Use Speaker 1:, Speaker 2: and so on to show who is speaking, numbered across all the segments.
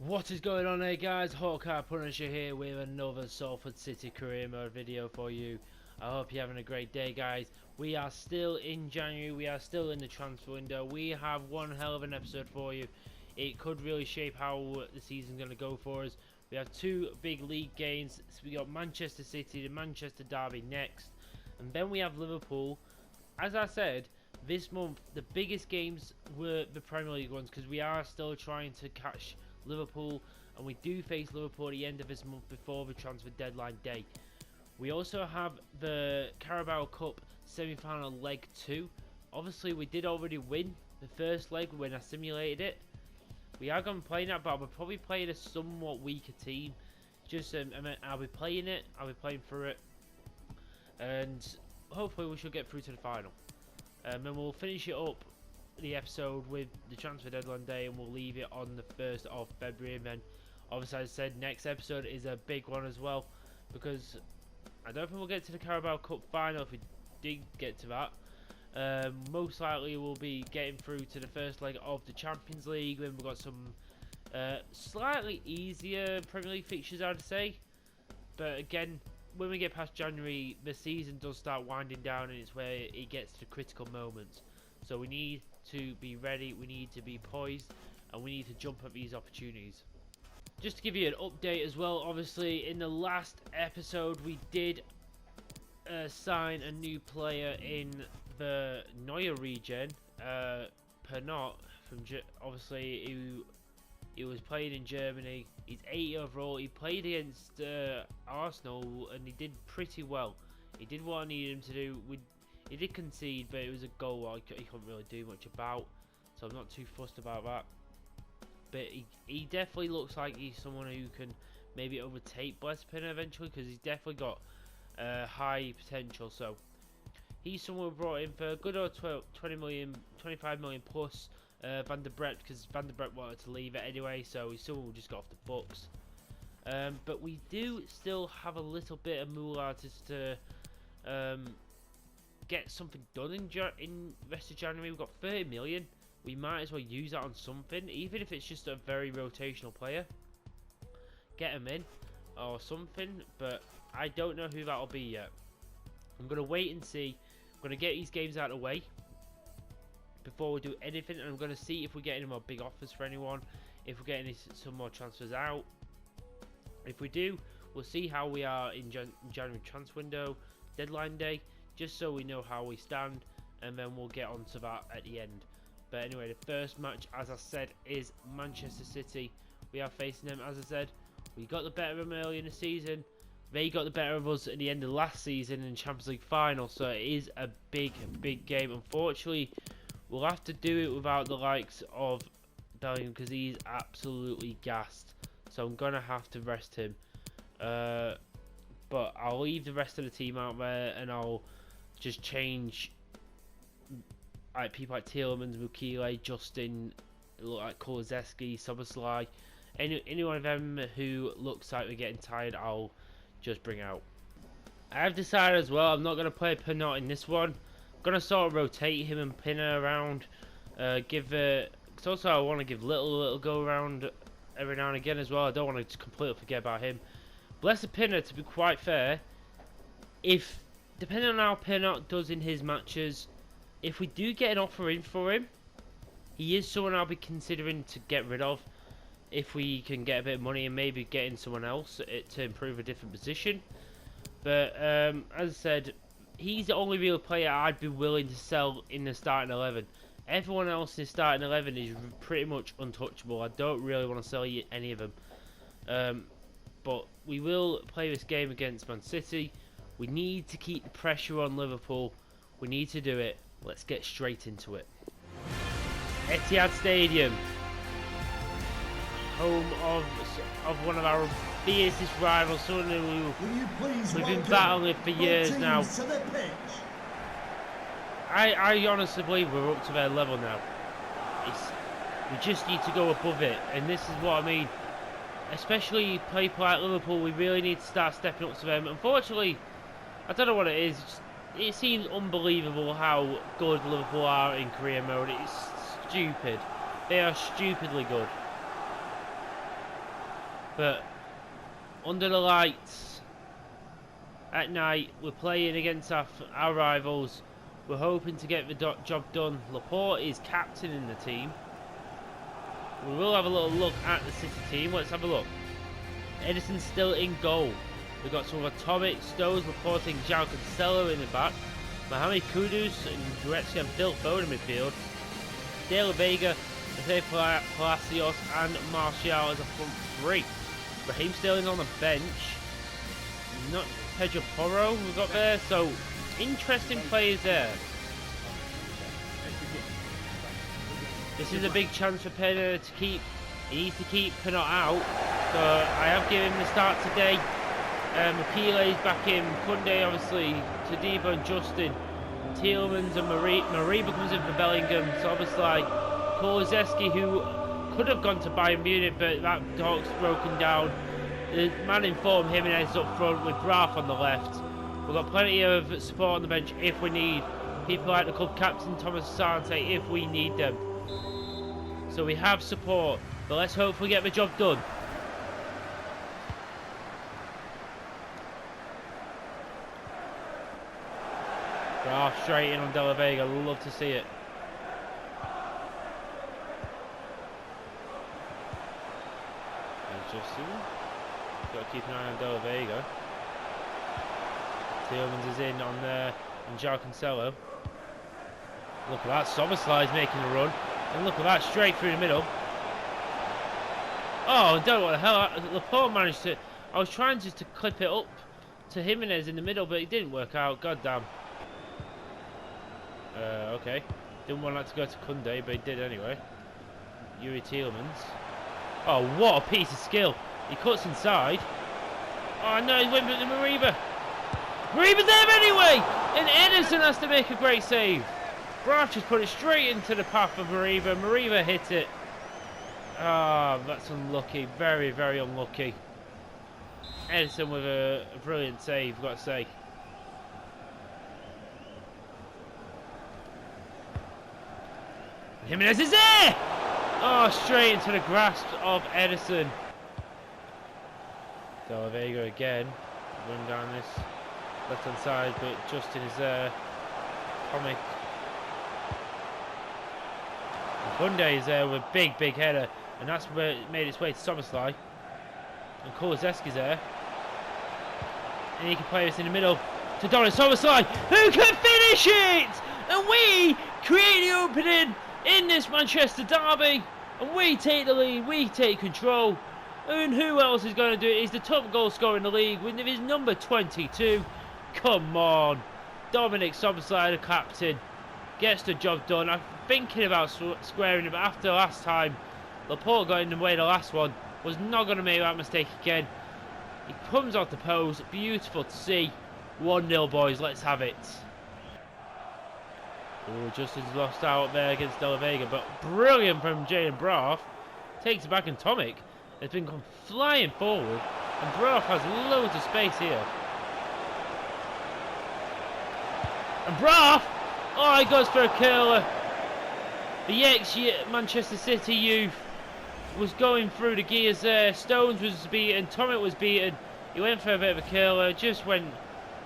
Speaker 1: What is going on here, guys? Hawkeye Punisher here with another Salford City Career Mode video for you. I hope you're having a great day, guys. We are still in January, we are still in the transfer window. We have one hell of an episode for you. It could really shape how the season's going to go for us. We have two big league games. So we got Manchester City, the Manchester Derby next, and then we have Liverpool. As I said, this month the biggest games were the Premier League ones because we are still trying to catch Liverpool, and we do face Liverpool at the end of this month before the transfer deadline day. We also have the Carabao Cup semi-final leg 2. Obviously we did already win the first leg when I simulated it. We are going to play that, but we're probably playing a somewhat weaker team. Just I'll be playing it, I'll be playing through it, and hopefully we should get through to the final. And we'll finish it up, the episode, with the transfer deadline day, and we'll leave it on the 1st of February. And then obviously, as I said, next episode is a big one as well, because I don't think we'll get to the Carabao Cup final. If we did get to that, most likely we'll be getting through to the first leg of the Champions League, when we've got some slightly easier Premier League fixtures, I'd say. But again, when we get past January, the season does start winding down, and it's where it gets to critical moments. So we need to be ready, we need to be poised, and we need to jump at these opportunities. Just to give you an update as well, obviously in the last episode we did sign a new player in the Neuer region, Pernot, from obviously he was playing in Germany. He's 80 overall. He played against Arsenal and he did pretty well. He did what I needed him to do. He did concede, but it was a goal he couldn't really do much about, so I'm not too fussed about that. But he definitely looks like he's someone who can maybe overtake Blespin eventually, because he's definitely got high potential. So he's someone we brought in for a good old 20 million, 25 million plus. Van der Brecht, because Van der Brecht wanted to leave it anyway, so he's someone we just got off the books. But we do still have a little bit of moolah to get something done in rest of January. We've got 30 million. We might as well use that on something, even if it's just a very rotational player. Get him in or something, but I don't know who that'll be yet. I'm going to wait and see. I'm going to get these games out of the way before we do anything, and I'm going to see if we get any more big offers for anyone, if we get some more transfers out. If we do, we'll see how we are in January transfer window deadline day, just so we know how we stand, and then we'll get onto that at the end. But anyway, the first match, as I said, is Manchester City. We are facing them. As I said, we got the better of them early in the season. They got the better of us at the end of last season in the Champions League final, so it is a big game. Unfortunately, we'll have to do it without the likes of Deadling, because he's absolutely gassed. So I'm going to have to rest him. But I'll leave the rest of the team out there, and I'll just change people like Tielemans, Mukile, Justin, like Kulizeski, Soboslai. Any one of them who looks like we're getting tired, I'll just bring out. I have decided as well, I'm not going to play Pernot in this one. I'm going to sort of rotate him and Pinner around. Because also I want to give little go around every now and again as well. I don't want to completely forget about him. Blessed Pinner, to be quite fair, depending on how Pernot does in his matches, if we do get an offer in for him, he is someone I'll be considering to get rid of. If we can get a bit of money and maybe get in someone else to improve a different position. But as I said, he's the only real player I'd be willing to sell in the starting 11. Everyone else in the starting 11 is pretty much untouchable. I don't really want to sell any of them. But we will play this game against Man City. We need to keep the pressure on Liverpool. We need to do it. Let's get straight into it. Etihad Stadium, home of one of our fiercest rivals, someone who we've been battling for years now. I honestly believe we're up to their level now. We just need to go above it, and this is what I mean. Especially people like Liverpool, we really need to start stepping up to them. Unfortunately, I don't know what it is. It seems unbelievable how good Liverpool are in career mode. It's stupid. They are stupidly good. But under the lights at night, we're playing against our rivals. We're hoping to get the job done. Laporte is captain in the team. We will have a little look at the City team. Let's have a look. Edison's still in goal. We've got some Atomic, Stones, reporting João Cancelo in the back. Mohamed Kudus and Goretzka and Phil Foden in midfield. De La Vega, Jose Palacios and Martial as a front three. Raheem Sterling's on the bench. Not Pedro Porro we've got there. So, interesting players there. This is a big chance for Pedro to keep. He needs to keep Pinot out. So, I have given him the start today. Makile is back in. Kunde, obviously. Tadibo and Justin. Tielemans and Mariba comes in for Bellingham. So, obviously, Kulusevski, who could have gone to Bayern Munich, but that talk's broken down. The man in form, Jimenez up front with Graf on the left. We've got plenty of support on the bench if we need. People like the club captain Thomas Asante if we need them. So we have support, but let's hope we get the job done. Graf straight in on De La Vega, love to see it. Justin. Got to keep an eye on De La Vega. Tielemans is in on there, and João Cancelo. Look at that, Somerslide making a run, and look at that, straight through the middle. Oh, I don't know what the hell. Laporte managed to. I was trying just to clip it up to Jimenez in the middle, but it didn't work out. God damn. Okay. Didn't want that to go to Kunde, but he did anyway. Yuri Tielemans. Oh, what a piece of skill. He cuts inside. Oh no, he went with the Mariba. Mariba's there anyway! And Edison has to make a great save. Graf just put it straight into the path of Mariba. Mariba hit it. Ah, oh, that's unlucky. Very, very unlucky. Edison with a brilliant save, I've got to say. Jimenez is there! Oh, straight into the grasp of Edison. De La Vega again. Run down this left hand side, but Justin is there. Comic. Kunde is there with a big, big header, and that's where it made its way to Somerslide. And Kulusevski's there. And he can play this in the middle to Doris Somerslide, who can finish it! And we create the opening in this Manchester derby, and we take the lead, we take control. And who else is going to do it? He's the top goal scorer in the league with his number 22. Come on. Dominic Somerslide, the captain, gets the job done. I'm thinking about squaring it, but after last time, Laporte got in the way the last one. Was not going to make that mistake again. He comes off the post. Beautiful to see. 1-0, boys. Let's have it. Oh, Justin's lost out there against De La Vega, but brilliant from Jaden Braff. Takes it back, and Tomic has been flying forward, and Braff has loads of space here. And Braff, oh, he goes for a curler. The ex-Manchester City youth was going through the gears there. Stones was beaten, Tomic was beaten. He went for a bit of a curler, just went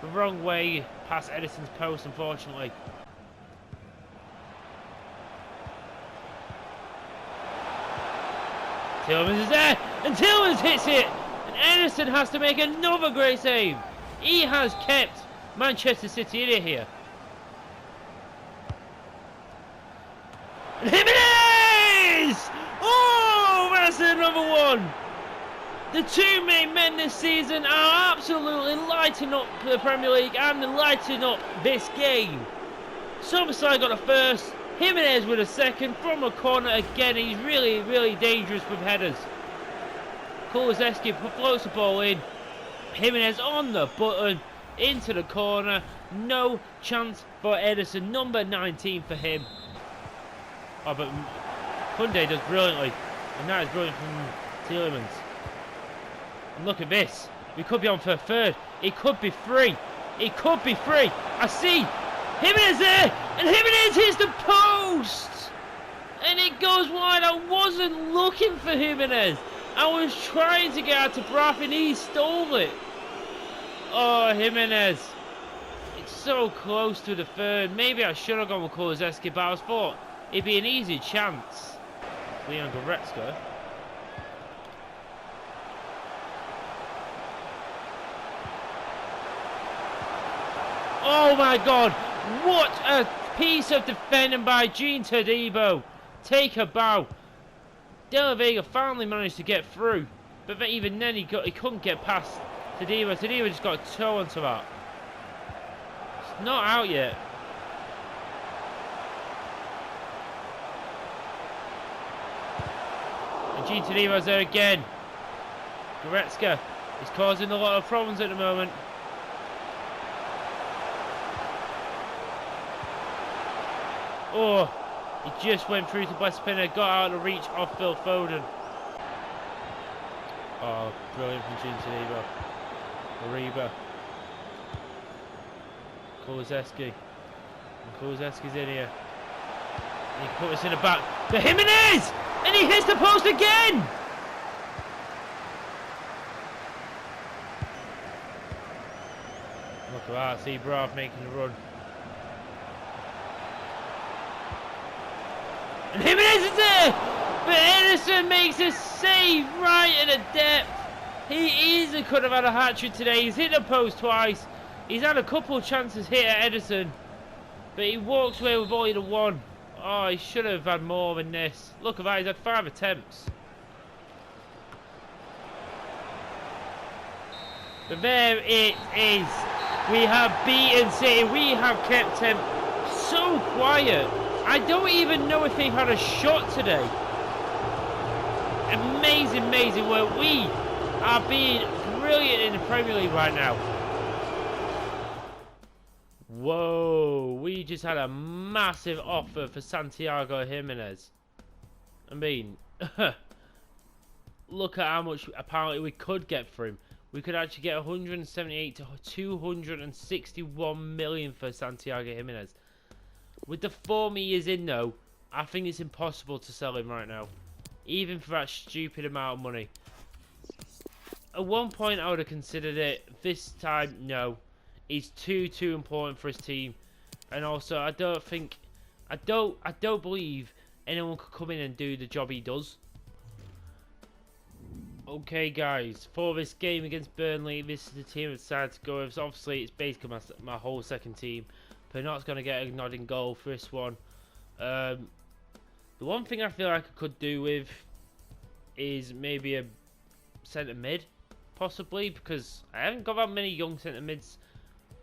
Speaker 1: the wrong way past Edison's post, unfortunately. Tielemans is there, and Tielemans hits it, and Edison has to make another great save. He has kept Manchester City in it here. And Jimenez! Oh, that's another one. The two main men this season are absolutely lighting up the Premier League and lighting up this game. Somerslide got the first. Jimenez with a second from a corner again. He's really, really dangerous with headers. Kulusevski floats the ball in. Jimenez on the button into the corner. No chance for Edison. Number 19 for him. Oh, but Kunde does brilliantly, and that is brilliant from Tielemans. And look at this. We could be on for a third. It could be free. It could be free. I see. Jimenez there, and Jimenez hits the post, and it goes wide. I wasn't looking for Jimenez. I was trying to get out to Braff and he stole it. Oh, Jimenez. It's so close to the third. Maybe I should have gone with Kulusevski, but I was thought it'd be an easy chance. Leon Goretzka. Oh my God! What a piece of defending by Gene Todibo. Take a bow. De La Vega finally managed to get through, but even then he couldn't get past Todibo. Todibo just got a toe onto that. It's not out yet. And Gene Todibo's there again. Goretzka is causing a lot of problems at the moment. Oh, he just went through to West Pinner, got out of reach of Phil Foden. Oh, brilliant from Gene Todibo. Ariba. Kulusevski. Kulusevski's in here. And he put this in the back. For Jimenez! And he hits the post again! Look at that, see Brav making the run. And Jimenez is there! But Ederson makes a save right at the depth. He easily could have had a hat-trick today. He's hit the post twice. He's had a couple of chances hit at Ederson. But he walks away with only the one. Oh, he should have had more than this. Look at that, he's had 5 attempts. But there it is. We have beaten City. We have kept them so quiet. I don't even know if they've had a shot today. Amazing, amazing work. We are being brilliant in the Premier League right now. Whoa, we just had a massive offer for Santiago Jimenez. I mean, look at how much apparently we could get for him. We could actually get 178 to 261 million for Santiago Jimenez. With the form he is in though, I think it's impossible to sell him right now. Even for that stupid amount of money. At one point I would have considered it. This time, no. He's too important for his team. And also, I don't believe anyone could come in and do the job he does. Okay guys, for this game against Burnley, this is the team I decided to go with. Obviously, it's basically my whole second team. Bernard's going to get a nodding goal for this one. The one thing I feel like I could do with is maybe a centre mid, possibly, because I haven't got that many young centre mids.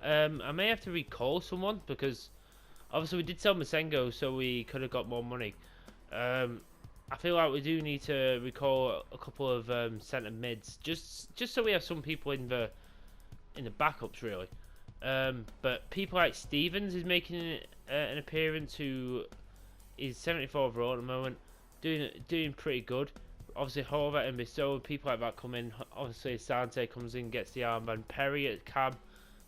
Speaker 1: I may have to recall someone, because obviously we did sell Masengo, so we could have got more money. I feel like we do need to recall a couple of centre mids, just so we have some people in the backups, really. But people like Stevens is making an appearance, who is 74 overall at the moment, doing pretty good. Obviously Horvath and Bissau, people like that come in. Obviously Sante comes in, gets the armband. Perry at cab,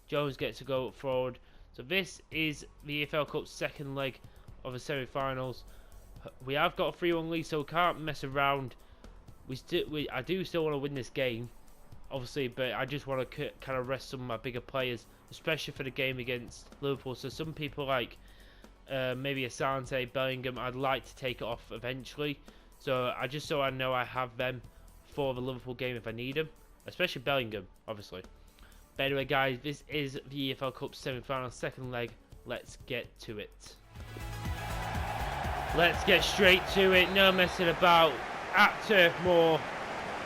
Speaker 1: Jones gets to go forward. So this is the EFL Cup's second leg of the semi-finals. We have got a 3-1 lead, so we can't mess around. I do still want to win this game, obviously, but I just want to kind of rest some of my bigger players, especially for the game against Liverpool. So some people like maybe Asante, Bellingham, I'd like to take it off eventually. So I know I have them for the Liverpool game if I need them, especially Bellingham, obviously. But anyway, guys, this is the EFL Cup semi-final, second leg. Let's get to it. Let's get straight to it. No messing about. At Turf Moor.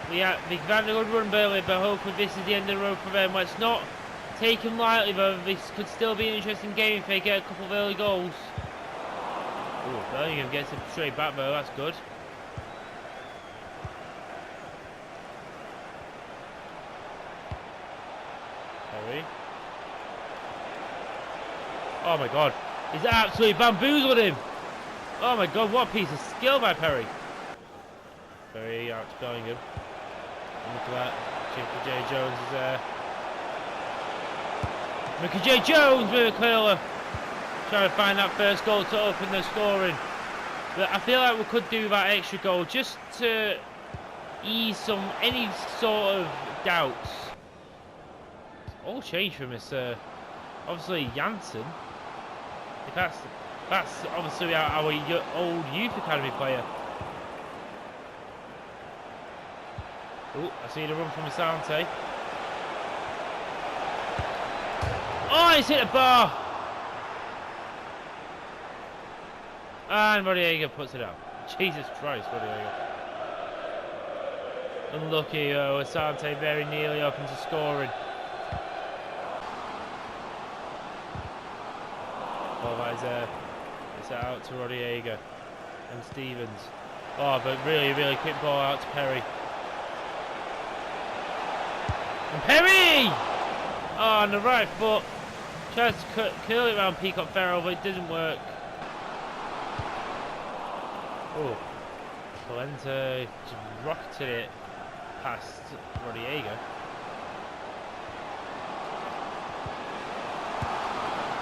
Speaker 1: They've had a good run, Burnley, but hopefully this is the end of the road for them. Let's not take them lightly, though. This could still be an interesting game if they get a couple of early goals. Ooh, Bellingham gets it straight back, though. That's good. Perry. Oh my God. He's absolutely bamboozled him. Oh my God, what a piece of skill by Perry. Perry out to Bellingham. And look at that. Mickey J. Jones is there. Mickey J. Jones with a curler. Trying to find that first goal to open the scoring. But I feel like we could do that extra goal just to ease any sort of doubts. All change from this, obviously Janssen. If that's obviously our old youth academy player. Oh, I see the run from Asante. Oh, he's hit the bar. And Rodrigo puts it out. Jesus Christ, Rodrigo. Unlucky, Asante very nearly open to scoring. Oh, that is it's out to Rodrigo and Stevens. Oh, but really quick ball out to Perry. And Perry! Oh, on the right foot. Tries to curl it around Peacock Farrell, but it didn't work. Oh, Valente just rocketed it past Rodrigo.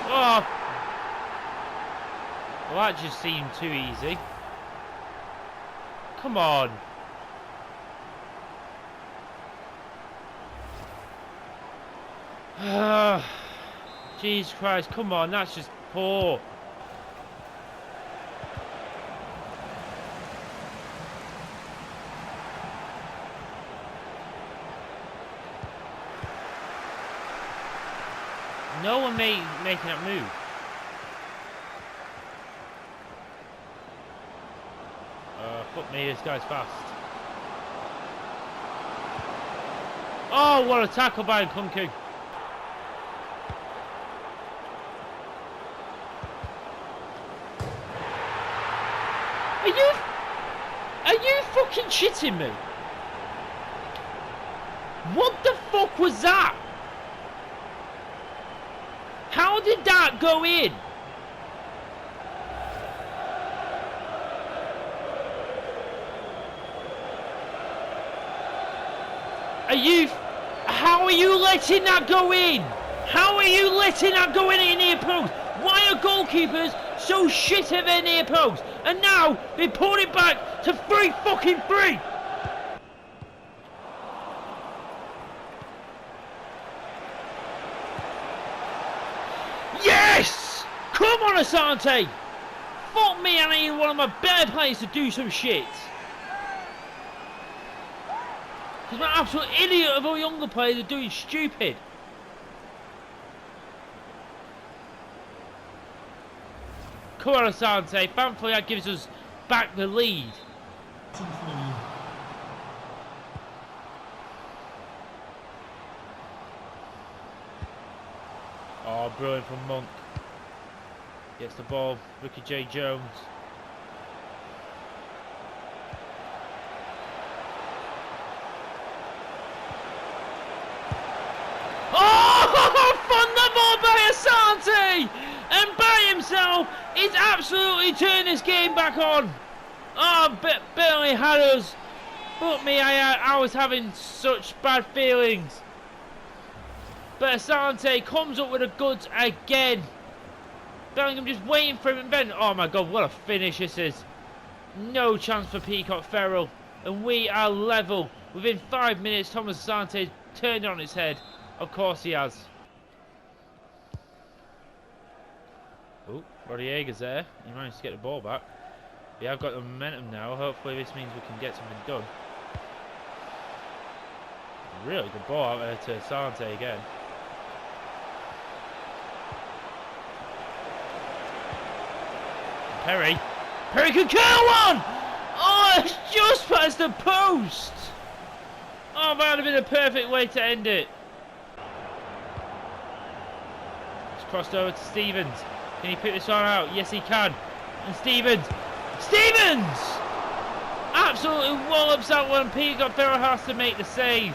Speaker 1: Oh! Well, that just seemed too easy. Come on. Jesus Christ, come on, that's just poor. No one making that move. Fuck me, this guy's fast. Oh, what a tackle by Nkunku. Are you fucking shitting me? What the fuck was that? How did that go in? How are you letting that go in? How are you letting that go in at near post? Why are goalkeepers so shit at their near post? And now they pulled it back to 3-3. Yes! Come on, Asante! Fuck me, I need one of my better players to do some shit. Because my absolute idiot of all younger players are doing stupid. Come on, Asante. Thankfully, that gives us back the lead. Oh, brilliant from Monk. Gets the ball. Ricky J. Jones. Asante, and by himself, he's absolutely turned this game back on. Oh, barely had us. But me, I was having such bad feelings. But Asante comes up with the goods again. Bellingham just waiting for him, and then, oh my God, what a finish this is. No chance for Peacock Farrell, and we are level. Within 5 minutes, Thomas Asante turned it on his head. Of course he has. Oh, Rodriguez there. He managed to get the ball back. We have got the momentum now. Hopefully this means we can get something done. Really good ball out there to Asante again. Perry. Perry can curl one! Oh, it's just past the post! Oh, that would have been a perfect way to end it. It's crossed over to Stevens. Can he pick this one out? Yes, he can. And Stevens! Stevens! Absolutely wallops that one. Peacock Farrell has to make the save.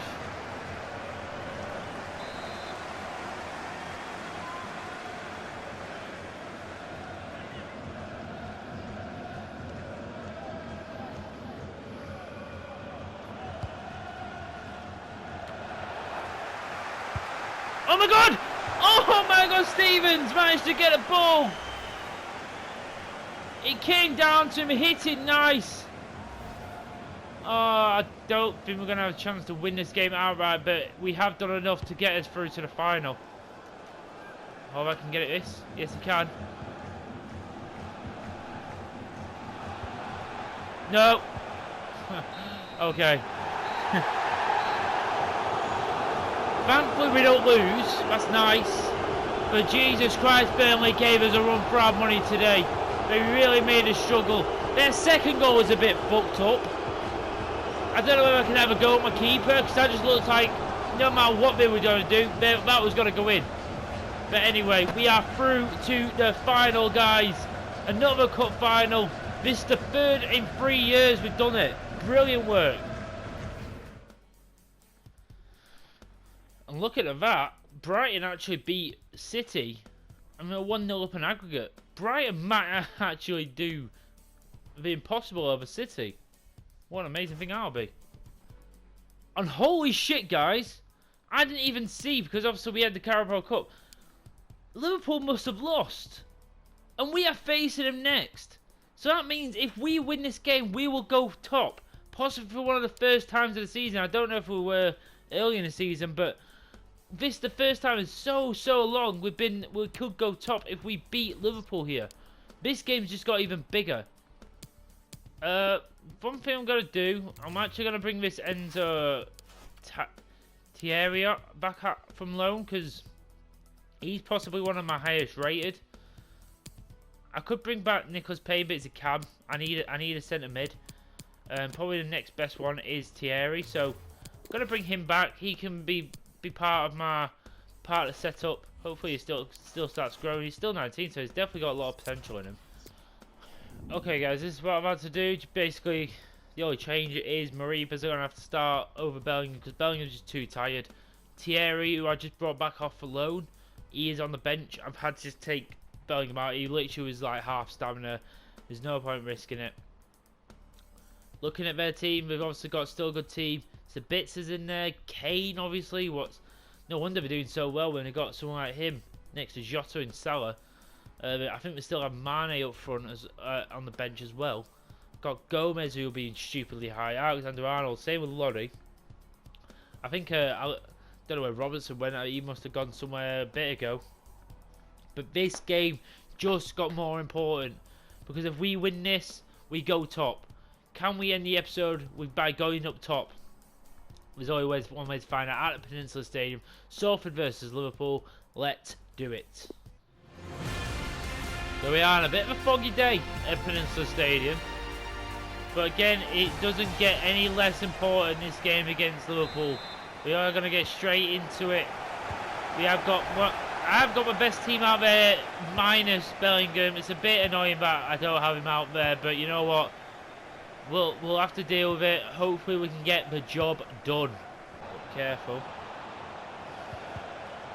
Speaker 1: Oh my God! Oh my God, Stevens managed to get a ball. It came down to him, hit it nice. Oh, I don't think we're going to have a chance to win this game outright, but we have done enough to get us through to the final. Oh, I can get it this. Yes, I can. No. Okay. Thankfully, we don't lose. That's nice. But Jesus Christ, Burnley gave us a run for our money today. They really made us struggle. Their second goal was a bit fucked up. I don't know if I can have a go at my keeper, because that just looks like no matter what they were going to do, that was going to go in. But anyway, we are through to the final, guys. Another cup final. This is the third in 3 years we've done it. Brilliant work. And looking at that, Brighton actually beat City. I mean, 1-0 up in aggregate. Brighton might actually do the impossible over City. What an amazing thing that'll be. And holy shit, guys. I didn't even see, because obviously we had the Carabao Cup. Liverpool must have lost. And we are facing them next. So that means if we win this game, we will go top. Possibly for one of the first times of the season. I don't know if we were early in the season, but this is the first time in so long we could go top if we beat Liverpool here. This game's just got even bigger. One thing I'm going to do, I'm actually going to bring this Enzo Thierry back up from loan, because he's possibly one of my highest rated. I could bring back Nicholas Payne, but it's a cab. I need a centre mid. Probably the next best one is Thierry, so I'm going to bring him back. He can be part of the setup. Hopefully he still starts growing. He's still 19, so he's definitely got a lot of potential in him. Okay, guys, this is what I'm about to do. Basically, the only change is Maripa's going to have to start over Bellingham, because Bellingham's just too tired. Thierry, who I just brought back off for loan, he is on the bench. I've had to just take Bellingham out. He literally was like half stamina. There's no point risking it. Looking at their team, they've obviously got still a good team. Sabitzer's in there. Kane, obviously. No wonder they're doing so well when they got someone like him next to Jota and Salah. I think we still have Mane up front on the bench as well. Got Gomez, who will be stupidly high. Alexander-Arnold, same with Lorry. I think I don't know where Robertson went. He must have gone somewhere a bit ago. But this game just got more important, because if we win this, we go top. Can we end the episode by going up top? There's always one way to find out at the Peninsula Stadium. Salford versus Liverpool. Let's do it. So we are on a bit of a foggy day at Peninsula Stadium. But again, it doesn't get any less important this game against Liverpool. We are going to get straight into it. I have got my best team out there, minus Bellingham. It's a bit annoying that I don't have him out there, but you know what? We'll have to deal with it. Hopefully we can get the job done. But careful.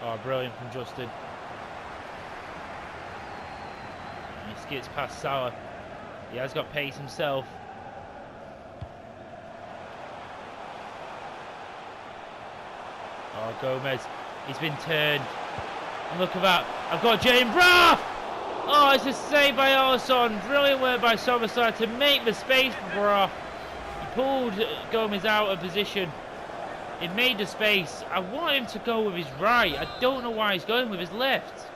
Speaker 1: Oh, brilliant from Justin. He skips past Salah. He has got pace himself. Oh, Gomez. He's been turned. And look at that. I've got Jane Braff! Oh, it's a save by Alisson. Brilliant work by Somerset to make the space for Braff. He pulled Gomez out of position. It made the space. I want him to go with his right. I don't know why he's going with his left.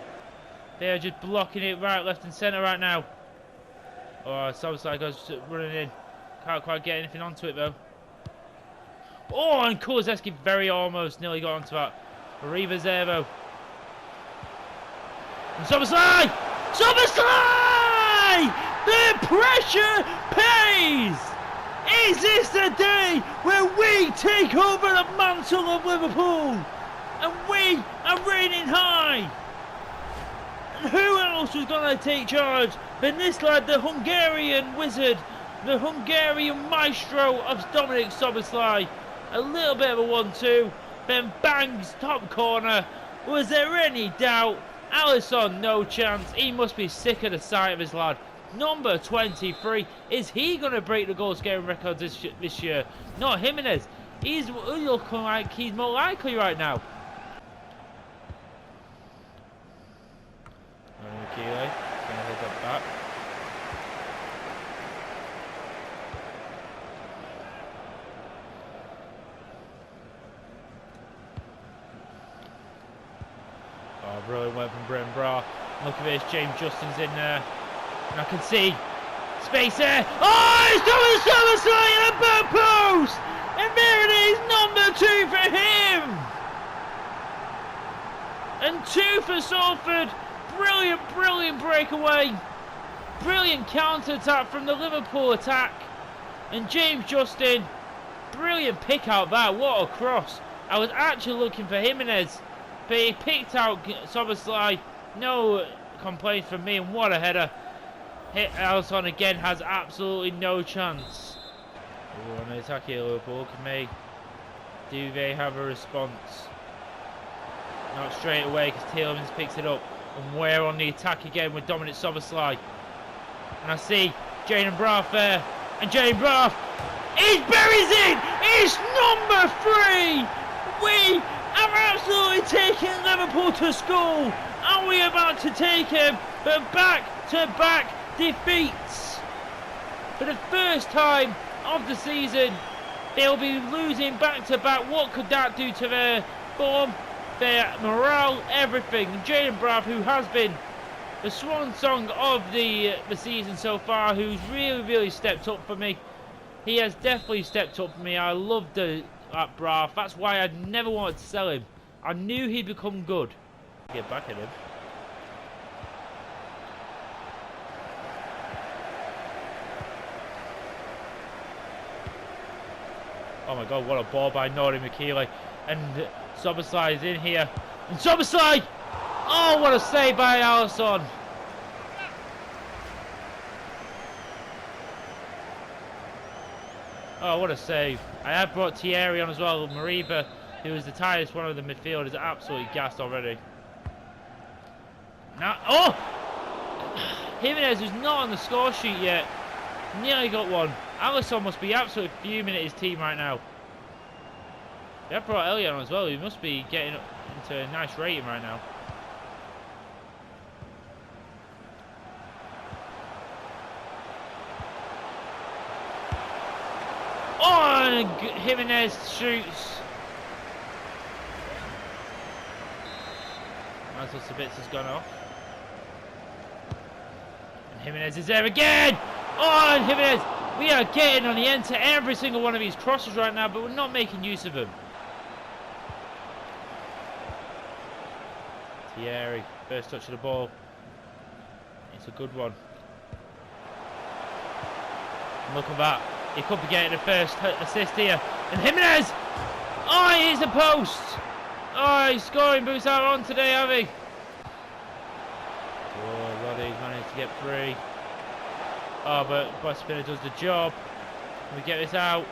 Speaker 1: They are just blocking it right, left and centre right now. Oh, Somerset goes running in. Can't quite get anything onto it though. Oh, and Kulizeski very almost nearly got onto that. Maripa's there though. And Somerset! Somerset! The pressure pays! Is this the day where we take over the mantle of Liverpool? And we are reigning high! And who else was going to take charge than this lad, the Hungarian wizard, the Hungarian maestro of Dominic Szoboszlai? A little bit of a 1-2, then bangs top corner. Was there any doubt? Alisson, no chance. He must be sick of the sight of his lad. Number 23. Is he going to break the goal scoring record this year? Not Jimenez. He's looking like he's more likely right now. Kile, gonna head up back. Oh, brilliant work from Brendan Bra. Look at this, James Justin's in there. And I can see space there. Oh, it's Thomas Summerside at the back post! And there it is, number 2 for him! And 2 for Salford. Brilliant, brilliant breakaway. Brilliant counter-attack from the Liverpool attack. And James Justin, brilliant pick out that. What a cross. I was actually looking for Jimenez, but he picked out Soboslai. No complaints from me, and what a header. Alisson again has absolutely no chance. On the attack here, Liverpool. Do they have a response? Not straight away, because Tielemans picks it up. And we're on the attack again with Dominic Soboslai. And I see Jaden Braff there. And Jaden Braff, he buries it! It's number 3! We have absolutely taken Liverpool to school. Are we about to take him? But back-to-back defeats. For the first time of the season, they'll be losing back-to-back. What could that do to their form, their morale, everything? Jaden Braff, who has been the swan song of the season so far, who's really stepped up for me. He has definitely stepped up for me. I loved that Braff. That's why I never wanted to sell him. I knew he'd become good. Get back at him. Oh my god, what a ball by Norrie McKeely. And Soboslai is in here. And Soboslai! Oh, what a save by Alisson. Oh, what a save. I have brought Thierry on as well. Mariba, who is the tightest one of the midfielders, is absolutely gassed already. Now, oh! Jimenez, who's not on the score sheet yet, nearly got one. Alisson must be absolutely fuming at his team right now. They have brought Elliot on as well. He must be getting up into a nice rating right now. Oh, and Jimenez shoots. Michael Sabitz has gone off. And Jimenez is there again. Oh, and Jimenez. We are getting on the end to every single one of these crosses right now, but we're not making use of them. Thierry, first touch of the ball. It's a good one. And look at that. He could be getting the first assist here. And Jimenez! Oh, he hits the post! Oh, he's scoring boots out on today, have he? Oh, Roddy's managed to get free. Oh, but Buspinner does the job. Can we get this out?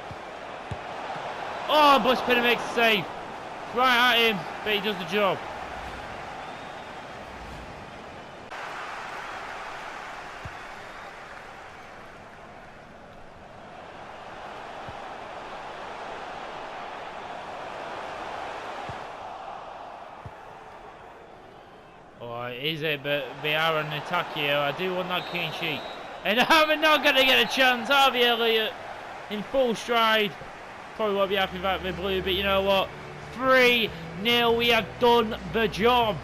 Speaker 1: Oh, Buspinner makes a save. Right at him, but he does the job. Is it? But they are on the attack here. I do want that clean sheet. And I'm not going to get a chance. Harvey Elliott in full stride. Probably won't be happy about the blue, but you know what? 3-0. We have done the job.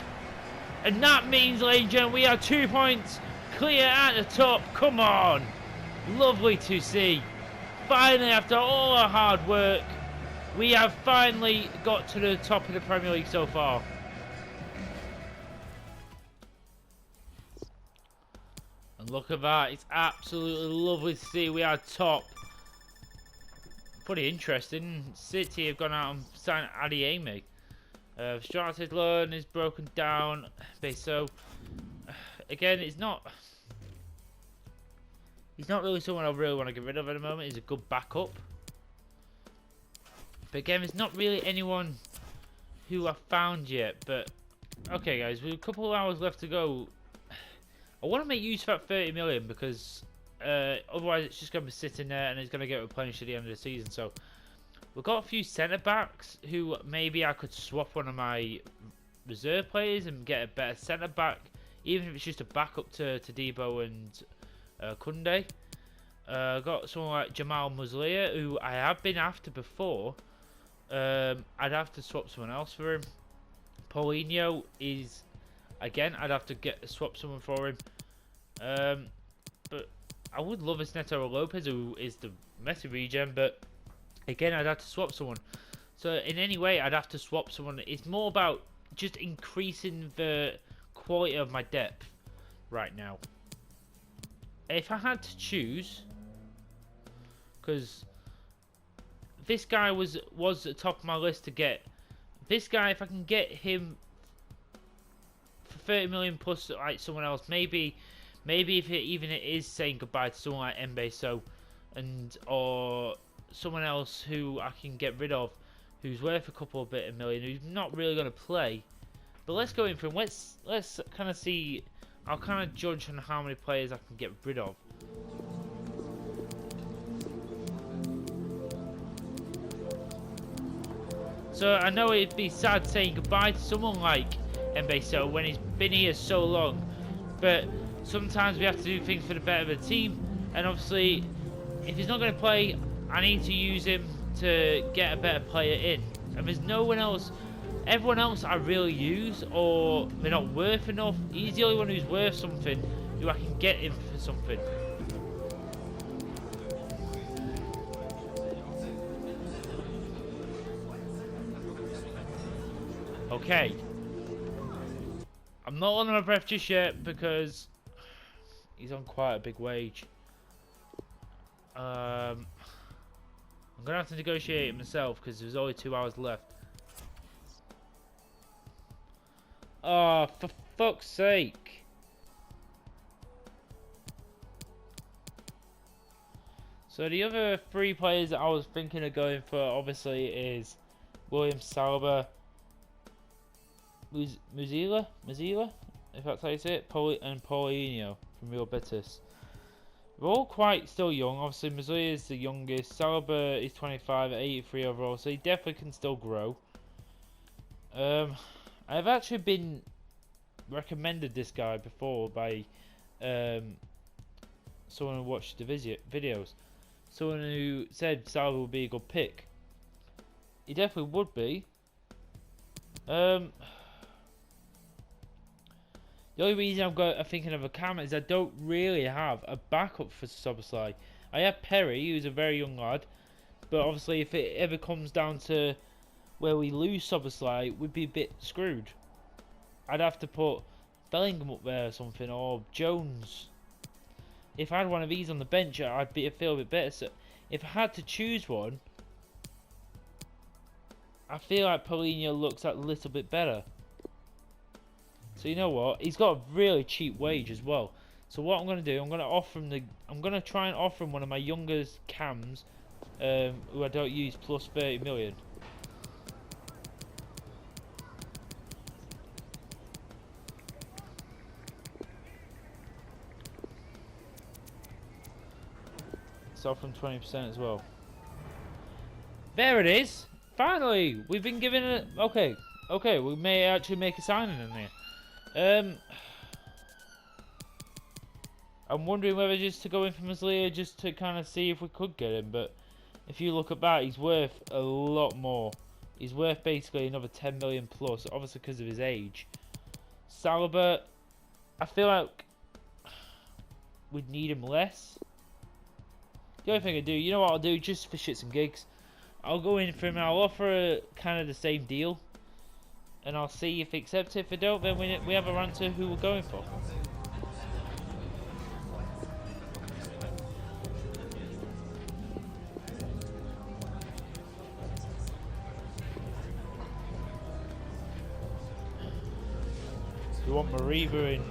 Speaker 1: And that means, ladies and gentlemen, we are 2 points clear at the top. Come on. Lovely to see. Finally, after all our hard work, we have finally got to the top of the Premier League so far. And look at that, it's absolutely lovely to see we are top. Pretty interesting. City have gone out and signed Adiemi. Started loan is broken down. So again, he's not really someone I really want to get rid of at the moment. He's a good backup. But again, it's not really anyone who I've found yet. But okay guys, we have a couple of hours left to go. I want to make use of that 30 million because otherwise it's just going to be sitting there and it's going to get replenished at the end of the season. So we've got a few centre backs who maybe I could swap one of my reserve players and get a better centre back, even if it's just a backup to Debo and Koundé. I've got someone like Jamal Muslia, who I have been after before. I'd have to swap someone else for him. Paulinho is Again, I'd have to swap someone for him. But I would love a Neto Lopez, who is the Messi regen, but again, I'd have to swap someone. So in any way, I'd have to swap someone. It's more about just increasing the quality of my depth right now. If I had to choose, because this guy was at the top of my list to get. This guy, if I can get him for 30 million plus, like someone else, maybe if it is saying goodbye to someone like Mbeso, or someone else who I can get rid of, who's worth a couple of bit of million, who's not really going to play. But let's go in for him. Let's kind of see. I'll kind of judge on how many players I can get rid of. So I know it'd be sad saying goodbye to someone like Mbeso when he's been here so long, but sometimes we have to do things for the better of the team, and obviously if he's not going to play, I need to use him to get a better player in. And there's no one else. Everyone else I really use, or they're not worth enough. He's the only one who's worth something, who I can get him for something. Okay. I'm not on my breath just yet because he's on quite a big wage. I'm gonna have to negotiate it myself because there's only 2 hours left. Oh, for fuck's sake. So the other 3 players that I was thinking of going for obviously is William Saliba, Muzila, if that's how you say it, and Paulinho from Real Betis. We're all quite still young. Obviously, Muzila is the youngest. Saliba is 25 at 83 overall, so he definitely can still grow. I've actually been recommended this guy before by someone who watched the videos. Someone who said Saliba would be a good pick. He definitely would be. The only reason I'm thinking of a cam is I don't really have a backup for Szoboszlai. I have Perry, who's a very young lad, but obviously if it ever comes down to where we lose Szoboszlai, we'd be a bit screwed. I'd have to put Bellingham up there or something, or Jones. If I had one of these on the bench, I'd feel a bit better. So if I had to choose one, I feel like Paulinho looks a little bit better. So you know what? He's got a really cheap wage as well. So what I'm going to do, I'm going to try and offer him one of my youngest cams, who I don't use, plus 30 million. So from 20% as well. There it is. Finally, we've been given a okay. We may actually make a signing in there. I'm wondering whether just to go in for Muslia just to kind of see if we could get him, but if you look at that, he's worth a lot more. He's worth basically another 10 million plus, obviously because of his age. Saliba, I feel like we'd need him less. The only thing I do, you know what I'll do, just for shits and gigs, I'll go in for him and I'll offer kind of the same deal. And I'll see if he accepts it. If they don't, then we have a answer who we're going for. We want Mariba in.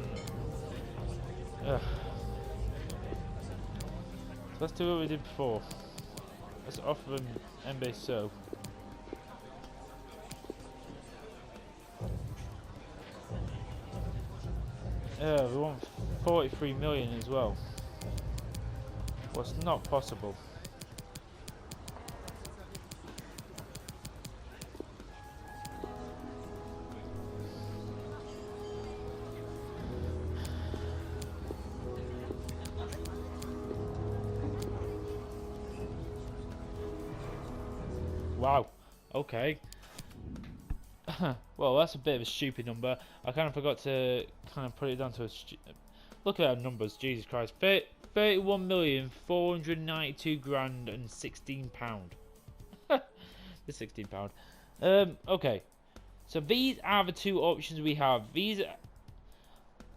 Speaker 1: So let's do what we did before. Let's offer him Mbeso. Yeah, we want 43 million as well. What's not possible. Wow. Okay. Well, that's a bit of a stupid number. I kind of forgot to kind of put it down to a. Look at our numbers, Jesus Christ. 31,492 grand and £16. The £16. Okay. So these are the two options we have. These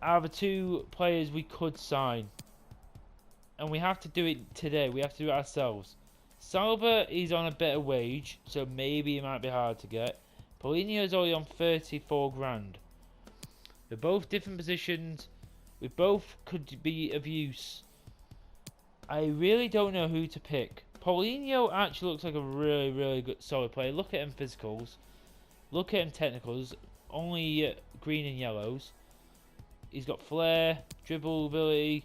Speaker 1: are the two players we could sign. And we have to do it today. We have to do it ourselves. Salva is on a better wage, so maybe it might be hard to get. Paulinho is only on 34 grand. They're both different positions. We both could be of use. I really don't know who to pick. Paulinho actually looks like a really, really good, solid player. Look at him physicals. Look at him technicals. Only green and yellows. He's got flair, dribble ability.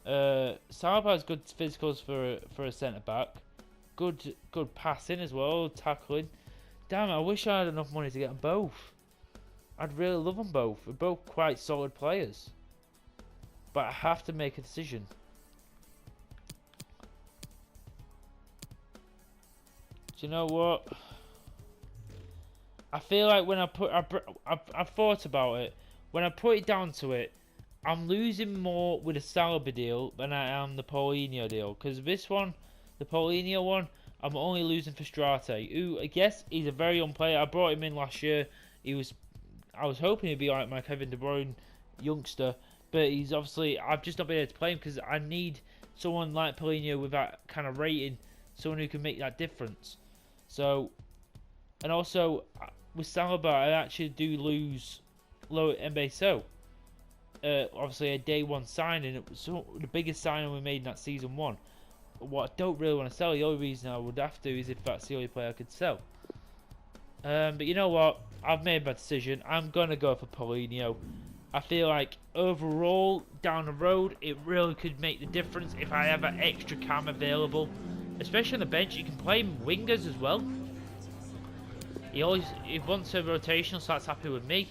Speaker 1: Salva has good physicals for a centre back. Good passing as well, tackling. Damn, I wish I had enough money to get them both. I'd really love them both. They're both quite solid players. But I have to make a decision. Do you know what? I feel like when I've thought about it. When I put it down to it, I'm losing more with the Salva deal than I am the Paulinho deal. Because this one, the Paulinho one, I'm only losing for Strate, who I guess he's a very young player. I brought him in last year. I was hoping he'd be like my Kevin De Bruyne youngster, but he's obviously, I've just not been able to play him because I need someone like Paulinho with that kind of rating, someone who can make that difference. So, and also with Salva, I actually do lose Lo Mbeso. Obviously a day one signing. It was the biggest signing we made in that season one. What I don't really want to sell, the only reason I would have to is if that's the only player I could sell. But you know what? I've made my decision. I'm going to go for Paulinho. I feel like overall, down the road, it really could make the difference if I have an extra cam available. Especially on the bench, you can play wingers as well. He wants a rotational, so that's happy with me.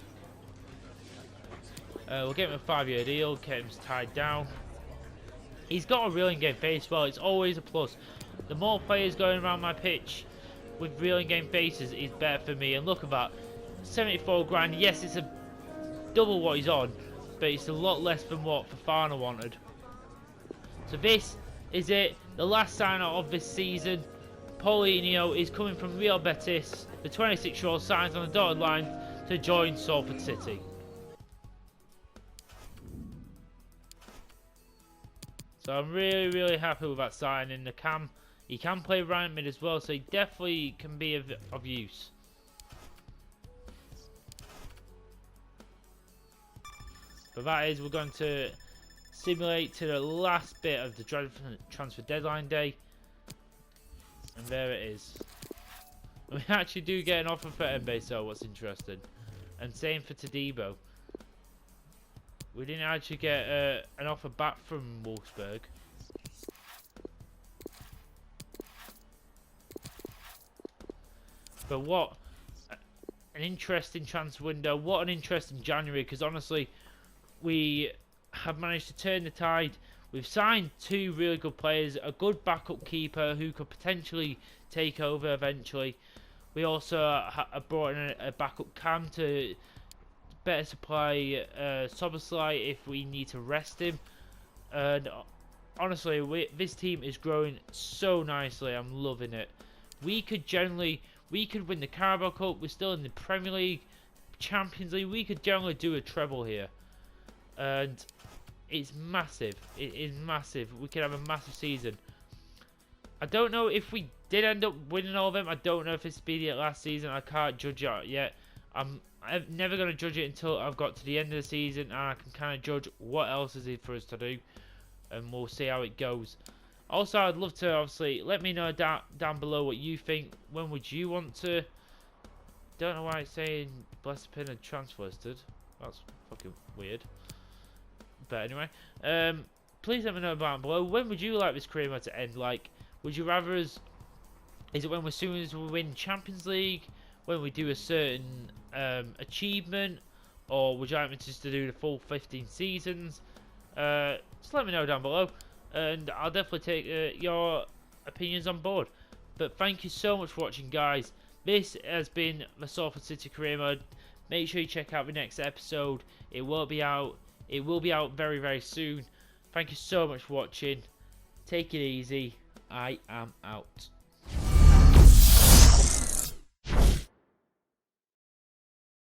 Speaker 1: We'll get him a 5-year deal, get him tied down. He's got a real in-game face as well, it's always a plus. The more players going around my pitch with real in-game faces is better for me. And look at that, 74 grand, yes it's a double what he's on, but it's a lot less than what Fofana wanted. So this is it, the last sign-out of this season. Paulinho is coming from Real Betis. The 26-year-old signs on the dotted line to join Salford City. So I'm really, really happy with that signing. He can play right mid as well, so he definitely can be of use. But that is, we're going to simulate to the last bit of the transfer deadline day. And there it is. We actually do get an offer for Mbeso, what's interesting. And same for Todibo. We didn't actually get an offer back from Wolfsburg. But what an interesting transfer window. What an interesting January. Because honestly, we have managed to turn the tide. We've signed 2 really good players. A good backup keeper who could potentially take over eventually. We also brought in a backup cam to better supply Soboslai if we need to rest him. And honestly, this team is growing so nicely. I'm loving it. We could win the Carabao Cup. We're still in the Premier League, Champions League. We could generally do a treble here, and it's massive. It is massive. We could have a massive season. I don't know if we did end up winning all of them. I don't know if it's speedy at last season. I can't judge it yet. I'm never going to judge it until I've got to the end of the season and I can kind of judge what else is it for us to do, and we'll see how it goes. Also, I'd love to obviously let me know down below what you think. When would you want to? Don't know why it's saying Blessed Pin and transfer listed. That's fucking weird. But anyway, please let me know down below. When would you like this career mode to end? Like, would you rather us? Is it when as soon as we win Champions League? When we do a certain achievement, or would you like me just to do the full 15 seasons? Just let me know down below, and I'll definitely take your opinions on board. But thank you so much for watching, guys. this has been the Salford City Career Mode. Make sure you check out the next episode. It will be out very, very soon. Thank you so much for watching. Take it easy. I am out.